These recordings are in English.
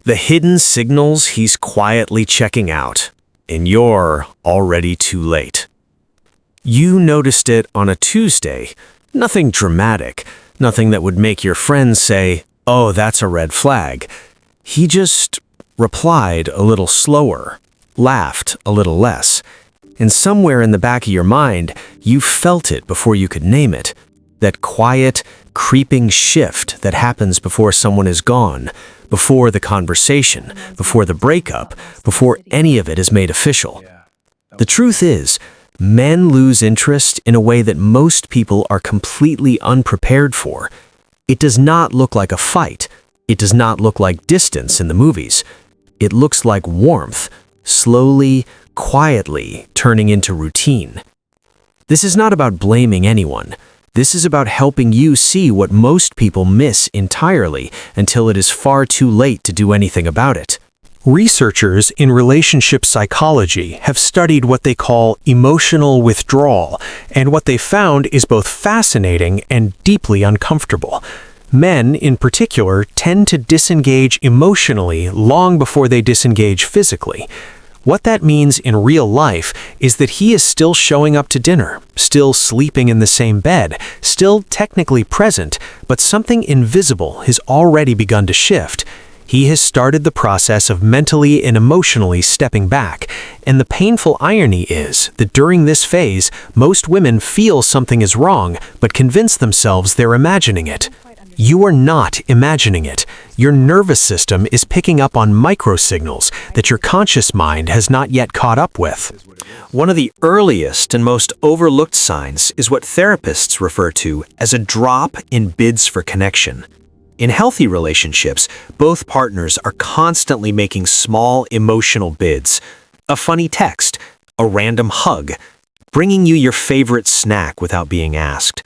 The hidden signals he's quietly checking out, and you're already too late. You noticed it on a Tuesday. Nothing dramatic, nothing that would make your friends say, "Oh, that's a red flag." He just replied a little slower, laughed a little less, and somewhere in the back of your mind, you felt it before you could name it. That quiet, creeping shift that happens before someone is gone, before the conversation, before the breakup, before any of it is made official. The truth is, men lose interest in a way that most people are completely unprepared for. It does not look like a fight. It does not look like distance in the movies. It looks like warmth, slowly, quietly turning into routine. This is not about blaming anyone. This is about helping you see what most people miss entirely until it is far too late to do anything about it. Researchers in relationship psychology have studied what they call emotional withdrawal, and what they found is both fascinating and deeply uncomfortable. Men, in particular, tend to disengage emotionally long before they disengage physically. What that means in real life is that he is still showing up to dinner, still sleeping in the same bed, still technically present, but something invisible has already begun to shift. He has started the process of mentally and emotionally stepping back, and the painful irony is that during this phase, most women feel something is wrong, but convince themselves they're imagining it. You are not imagining it. Your nervous system is picking up on microsignals that your conscious mind has not yet caught up with. One of the earliest and most overlooked signs is what therapists refer to as a drop in bids for connection. In healthy relationships, both partners are constantly making small emotional bids. A funny text, a random hug, bringing you your favorite snack without being asked.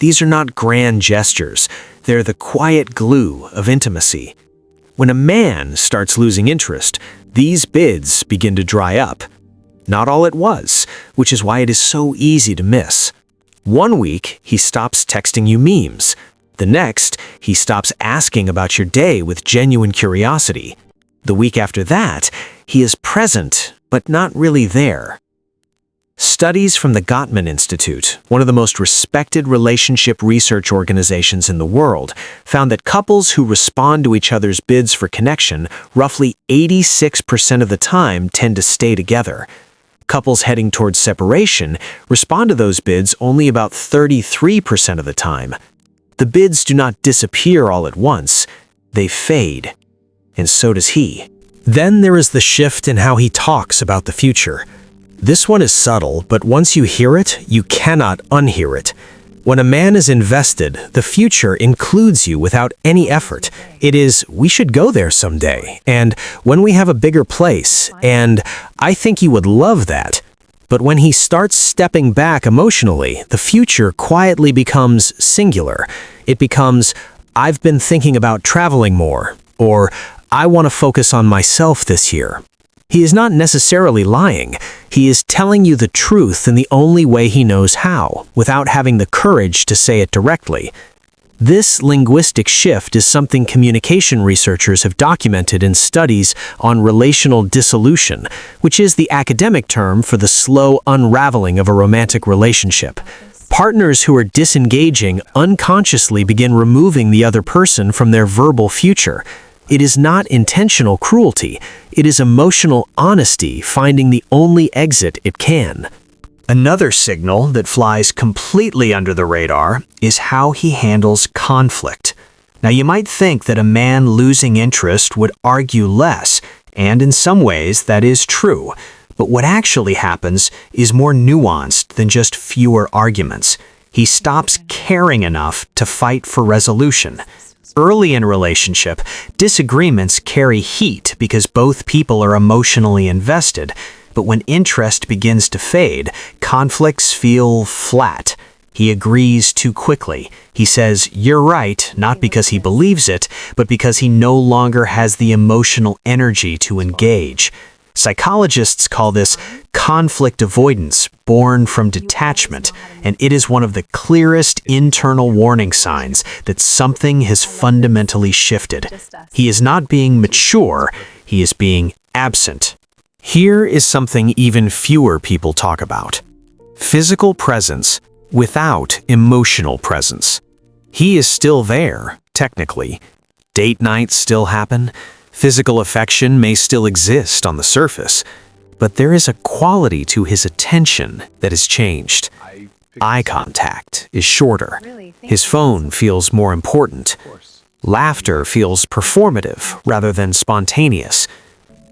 These are not grand gestures. They're the quiet glue of intimacy. When a man starts losing interest, these bids begin to dry up. Not all at once, which is why it is so easy to miss. One week, he stops texting you memes. The next, he stops asking about your day with genuine curiosity. The week after that, he is present, but not really there. Studies from the Gottman Institute, one of the most respected relationship research organizations in the world, found that couples who respond to each other's bids for connection roughly 86% of the time tend to stay together. Couples heading towards separation respond to those bids only about 33% of the time. The bids do not disappear all at once. They fade. And so does he. Then there is the shift in how he talks about the future. This one is subtle, but once you hear it, you cannot unhear it. When a man is invested, the future includes you without any effort. It is, "We should go there someday," and "when we have a bigger place," and "I think you would love that." But when he starts stepping back emotionally, the future quietly becomes singular. It becomes, "I've been thinking about traveling more," or "I want to focus on myself this year." He is not necessarily lying. He is telling you the truth in the only way he knows how, without having the courage to say it directly. This linguistic shift is something communication researchers have documented in studies on relational dissolution, which is the academic term for the slow unraveling of a romantic relationship. Partners who are disengaging unconsciously begin removing the other person from their verbal future. It is not intentional cruelty. It is emotional honesty finding the only exit it can. Another signal that flies completely under the radar is how he handles conflict. Now, you might think that a man losing interest would argue less, and in some ways that is true. But what actually happens is more nuanced than just fewer arguments. He stops caring enough to fight for resolution. Early in a relationship, disagreements carry heat because both people are emotionally invested. But when interest begins to fade, conflicts feel flat. He agrees too quickly. He says, "You're right," not because he believes it, but because he no longer has the emotional energy to engage. Psychologists call this conflict avoidance, born from detachment, and it is one of the clearest internal warning signs that something has fundamentally shifted. He is not being mature, he is being absent. Here is something even fewer people talk about: physical presence without emotional presence. He is still there, technically. Date nights still happen. Physical affection may still exist on the surface, but there is a quality to his attention that has changed. Eye contact is shorter. His phone feels more important. Laughter feels performative rather than spontaneous.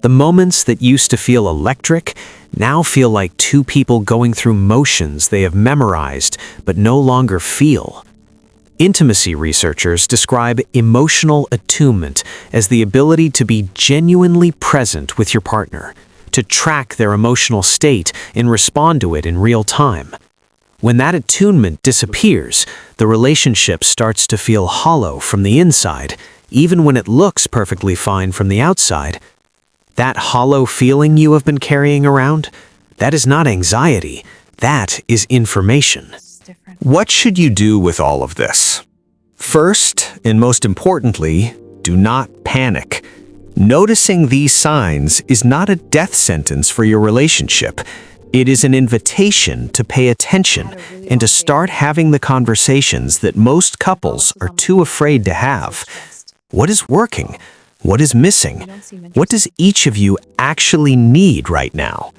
The moments that used to feel electric now feel like two people going through motions they have memorized but no longer feel. Intimacy researchers describe emotional attunement as the ability to be genuinely present with your partner, to track their emotional state and respond to it in real time. When that attunement disappears, the relationship starts to feel hollow from the inside, even when it looks perfectly fine from the outside. That hollow feeling you have been carrying around, that is not anxiety, that is information. What should you do with all of this? First, and most importantly, do not panic. Noticing these signs is not a death sentence for your relationship. It is an invitation to pay attention and to start having the conversations that most couples are too afraid to have. What is working? What is missing? What does each of you actually need right now?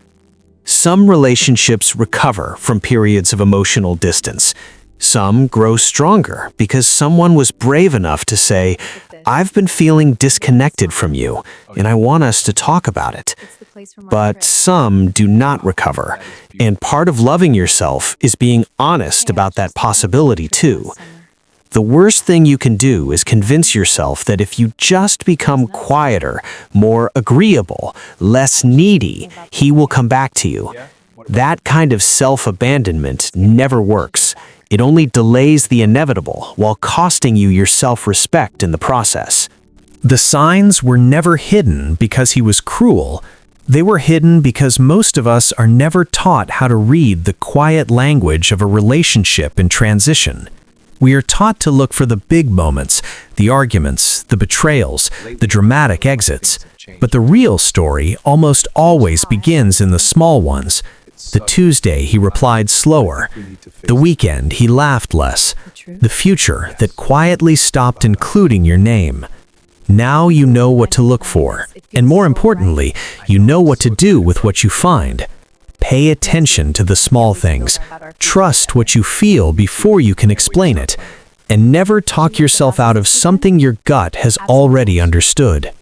Some relationships recover from periods of emotional distance. Some grow stronger because someone was brave enough to say, "I've been feeling disconnected from you, and I want us to talk about it." But some do not recover, and part of loving yourself is being honest about that possibility too. The worst thing you can do is convince yourself that if you just become quieter, more agreeable, less needy, he will come back to you. That kind of self-abandonment never works. It only delays the inevitable while costing you your self-respect in the process. The signs were never hidden because he was cruel. They were hidden because most of us are never taught how to read the quiet language of a relationship in transition. We are taught to look for the big moments, the arguments, the betrayals, the dramatic exits. But the real story almost always begins in the small ones. The Tuesday he replied slower. The weekend he laughed less. The future that quietly stopped including your name. Now you know what to look for, and more importantly, you know what to do with what you find. Pay attention to the small things. Trust what you feel before you can explain it, and never talk yourself out of something your gut has already understood.